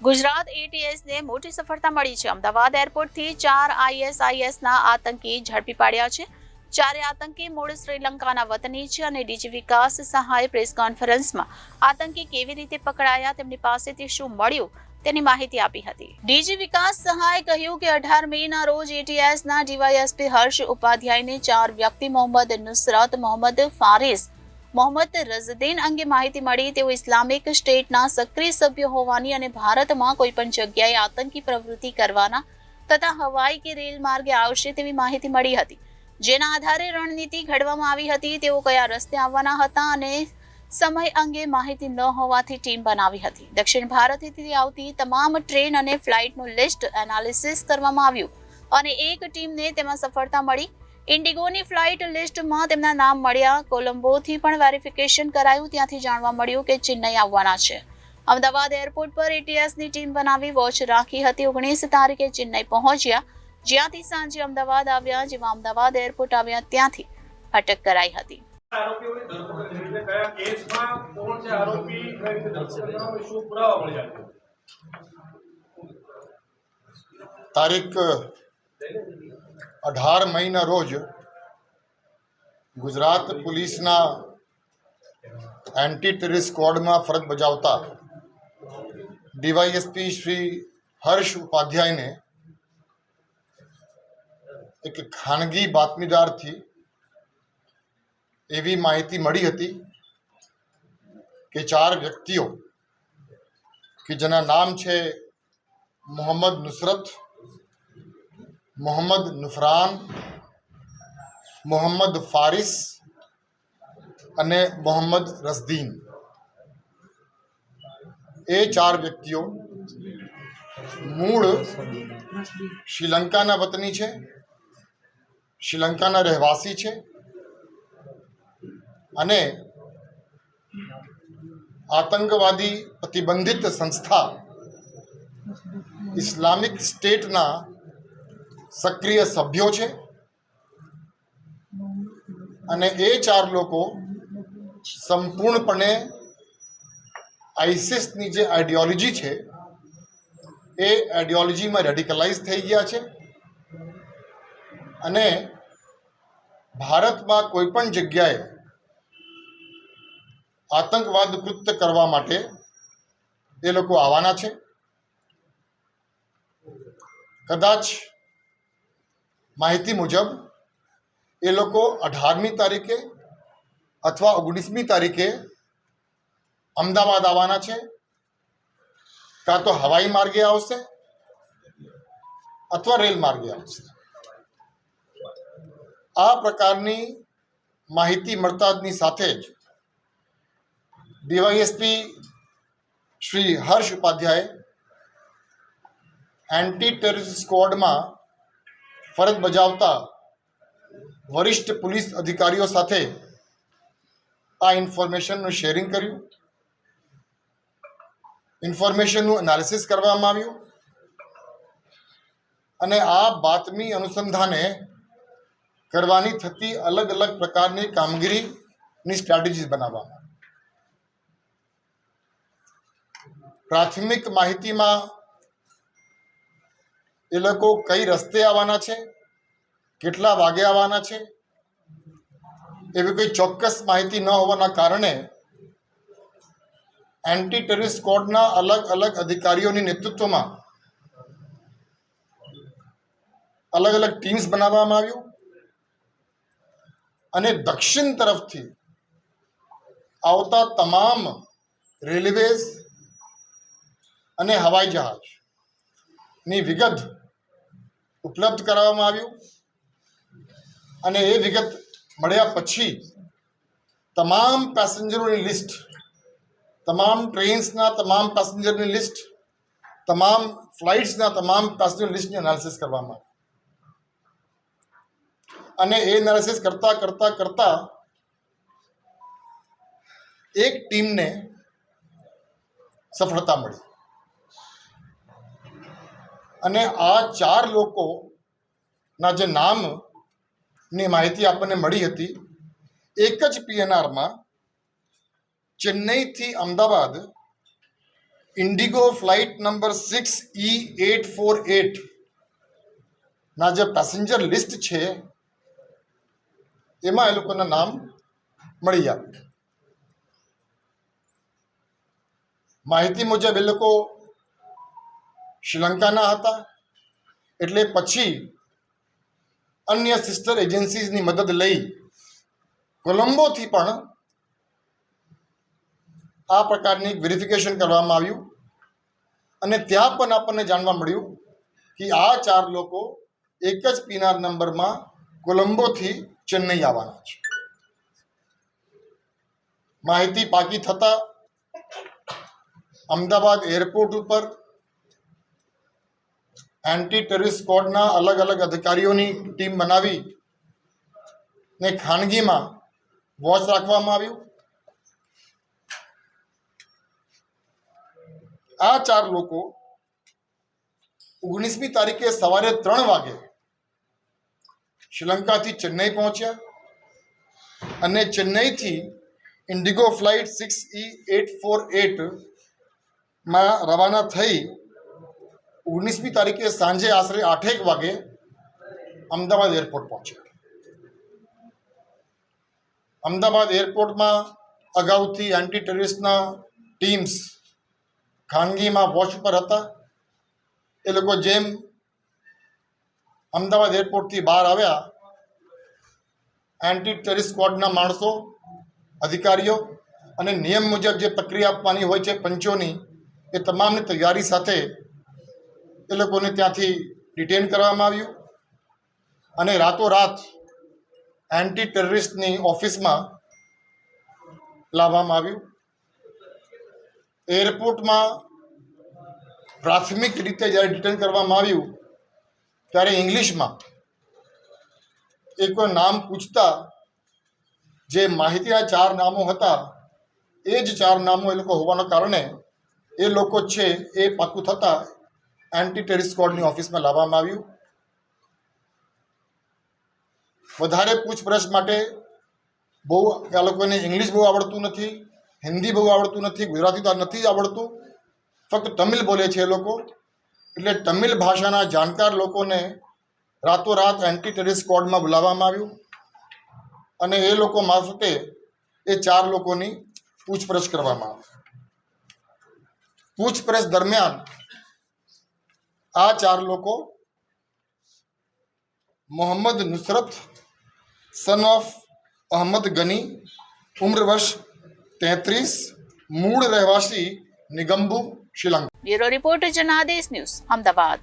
ગુજરાત એટીએસને મોટી સફળતા મળી છે। અમદાવાદ એરપોર્ટથી 4 આઈએસઆઈએસના આતંકી ઝડપી પાડ્યા છે। ચારે આતંકી મૂળ શ્રીલંકાના વતની છે અને ડીજી વિકાસ સહાય પ્રેસ કોન્ફરન્સમાં આતંકી કેવી રીતે પકડાયા, તેમની પાસેથી શું મળ્યું તેની માહિતી આપી હતી। ડીજી વિકાસ સહાય કહ્યું કે 18 મેના રોજ એટીએસના ડીવાયએસપી હર્ષ ઉપાધ્યાયને 4 વ્યક્તિ મોહમ્મદ નુસરત, મોહમ્મદ ફારિસ, મોહમ્મદ રઝદીન અંગે માહિતી મળી। તેઓ ઇસ્લામિક સ્ટેટના સક્રિય સભ્ય હોવાની અને ભારતમાં કોઈપણ જગ્યાએ આતંકી પ્રવૃત્તિ કરવાના તથા હવાઈ કે રેલ માર્ગે આવશે તેવી માહિતી મળી હતી, જેના આધારે રણનીતિ ઘડવામાં આવી હતી। તેઓ કયા રસ્તે આવવાના હતા અને સમય અંગે માહિતી ન હોવાથી ટીમ બનાવી હતી। દક્ષિણ ભારતથી આવતી તમામ ટ્રેન અને ફ્લાઇટનું લિસ્ટ એનાલિસિસ કરવામાં આવ્યું અને એક ટીમને તેમાં સફળતા મળી। ઇન્ડિગોની ફ્લાઇટ લિસ્ટમાં તેમના નામ મળ્યા। કોલંબોથી પણ વેરિફિકેશન કરાયું, ત્યાંથી જાણવા મળ્યું કે ચેન્નઈ આવવાના છે। અમદાવાદ એરપોર્ટ પર એટીએસની ટીમ બનાવી વોચ રાખી હતી। 19 તારીખે ચેન્નઈ પહોંચ્યા, જ્યાંથી સાંજે અમદાવાદ આવ્યા। જેવા અમદાવાદ એરપોર્ટ આવ્યા ત્યાંથી અટક કરાઈ હતી। તારીખ 18 મઈના રોજ ગુજરાત પોલીસના એન્ટી ટેરરિસ્ટ સ્ક્વોડમાં ફરજ બજાવતા ડીવાયએસપી શ્રી હર્ષ ઉપાધ્યાયને એક ખાનગી બાતમીદારથી એવી માહિતી મળી હતી કે 4 વ્યક્તિઓ કે જેના નામ છે મોહમ્મદ નુસરત, મોહમ્મદ નુફરાન, મોહમ્મદ ફારિસ અને મોહમ્મદ રઝદીન, એ 4 વ્યક્તિઓ મૂળ શ્રીલંકાના વતની છે, શ્રીલંકાના રહેવાસી છે અને આતંકવાદી પ્રતિબંધિત સંસ્થા ઇસ્લામિક સ્ટેટના સક્રિય સભ્યો છે અને એ 4 લોકો સંપૂર્ણપણે આઈસિસની જે આઈડિયોલોજી છે એ આઈડિયોલોજીમાં રેડિકલાઇઝ થઈ ગયા છે અને ભારતમાં કોઈ પણ જગ્યાએ આતંકવાદ કૃત્ય કરવા માટે એ લોકો આવવાના છે। કદાચ માહિતી મુજબ એ લોકો 18મી તારીખે અથવા 19મી તારીખે અમદાવાદ આવવાના છે, કાં તો હવાઈ માર્ગે આવશે અથવા રેલ માર્ગે આવશે। આ પ્રકારની માહિતી મળતાની સાથે જ DYSP Shri Harsh Upadhyay anti terrorist સ્ક્વોડમાં ફરજ બજાવતા વરિષ્ઠ પોલીસ અધિકારીઓ સાથે આ ઇન્ફોર્મેશનનું શેરિંગ કર્યું, ઇન્ફોર્મેશનનું એનાલિસિસ કરવામાં આવ્યું અને આ બાતમી અનુસંધાને કરવાની થતી અલગ અલગ પ્રકારની કામગીરીની સ્ટ્રેટેજીસ બનાવવામાં આવી। પ્રાથમિક માહિતીમાં એ લોકો કઈ રસ્તે આવવાના છે, કેટલા વાગે આવવાના છે, એવી કોઈ ચોક્કસ માહિતી ન હોવાના કારણે એન્ટી ટેરરિસ્ટ સ્ક્વોડના અલગ અલગ અધિકારીઓની નેતૃત્વમાં અલગ અલગ ટીમ્સ બનાવવામાં આવ્યું અને દક્ષિણ તરફથી આવતા તમામ રેલવેઝ અને હવાઈ જહાજની વિગત ઉપલબ્ધ કરાવવામાં આવ્યું અને એ વિગત મળ્યા પછી તમામ પેસેન્જરોની લિસ્ટ, તમામ ટ્રેન્સના તમામ પેસેન્જરની લિસ્ટ, તમામ ફ્લાઇટ્સના તમામ પેસેન્જર લિસ્ટની એનાલિસિસ કરવામાં આવી અને એ એનાલિસિસ કરતા એક ટીમને સફળતા મળી અને આ 4 લોકોના જે નામની માહિતી આપણને મળી હતી, એક જ પીએનઆરમાં ચેન્નઈથી Ahmedabad IndiGo flight number 6E848 ના જે પેસેન્જર લિસ્ટ છે એમાં એ લોકોના નામ મળી આવ્યા. માહિતી મુજબ એ લોકો શ્રીલંકાના હતા, એટલે પછી અન્ય સિસ્ટર એજન્સીઝની મદદ લઈ કોલંબોથી પણ આ પ્રકારની વેરિફિકેશન કરવામાં આવ્યું અને ત્યાં પણ આપણને જાણવા મળ્યું કે આ 4 લોકો એક જ પીનાર નંબરમાં કોલંબોથી ચેન્નઈ આવવાના છે. માહિતી પાકી થતાં અમદાવાદ એરપોર્ટ ઉપર એન્ટી ટેરરિસ્ટ સ્ક્વોડના અલગ અલગ અધિકારીઓની ટીમ બનાવી ને ખાનગીમાં વોચ રાખવામાં આવ્યું. આ 4 લોકો 19મી તારીખે સવારે 3 વાગે શ્રીલંકાથી ચેન્નઈ પહોંચ્યા અને ચેન્નઈથી ઇન્ડિગો ફ્લાઇટ 6E848 માં રવાના થઈ 19મી તારીખે સાંજે આશરે 8 વાગે અમદાવાદ એરપોર્ટ પહોંચ્યા. અમદાવાદ એરપોર્ટમાં અગાઉથી એન્ટી ટેરરિસ્ટના ટીમ્સ ખાનગીમાં વોચ પર હતા. એ લોકો જેમ અમદાવાદ એરપોર્ટથી બહાર આવ્યા, એન્ટી ટેરરિસ્ટ સ્ક્વોડના માણસો, અધિકારીઓ અને નિયમ મુજબ જે પ્રક્રિયા આપવાની હોય છે પંચોની, એ તમામની તૈયારી સાથે એ લોકોને ત્યાંથી ડિટેન કરવામાં આવ્યું અને રાતોરાત એન્ટી ટેરરિસ્ટની ઓફિસમાં લાવવામાં આવ્યું. એરપોર્ટમાં પ્રાથમિક રીતે જ્યારે ડિટેન કરવામાં આવ્યું ત્યારે ઇંગ્લિશમાં એક નામ પૂછતા જે માહિતીના 4 નામો હતા એ જ 4 નામો એ લોકો હોવાના કારણે એ લોકો છે એ પાકું થતાં એન્ટી ટેરરિસ્ટ સ્ક્વોડની ઓફિસમાં લાવવામાં આવ્યું. વધારે પૂછપરછ માટે આ લોકોને ઇંગ્લિશ બહુ આવડતું નથી, હિન્દી બહુ આવડતું નથી, ગુજરાતી તો નથી આવડતું, ફક્ત તમિલ બોલે છે એ લોકો. એટલે તમિલ ભાષાના જાણકાર લોકોને રાતોરાત એન્ટી ટેરરિસ્ટ સ્ક્વોડમાં બોલાવવામાં આવ્યું અને એ લોકો મારફતે એ 4 લોકોની પૂછપરછ કરવામાં આવી. પૂછપરછ દરમિયાન આ 4 લોકો મોહમ્મદ નુસરત સન ઓફ અહમદ ગની, ઉમ્ર વર્ષ 33, મૂળ રહેવાસી Negombo, Sri Lanka. Bureau report Janadesh news, Ahmedabad.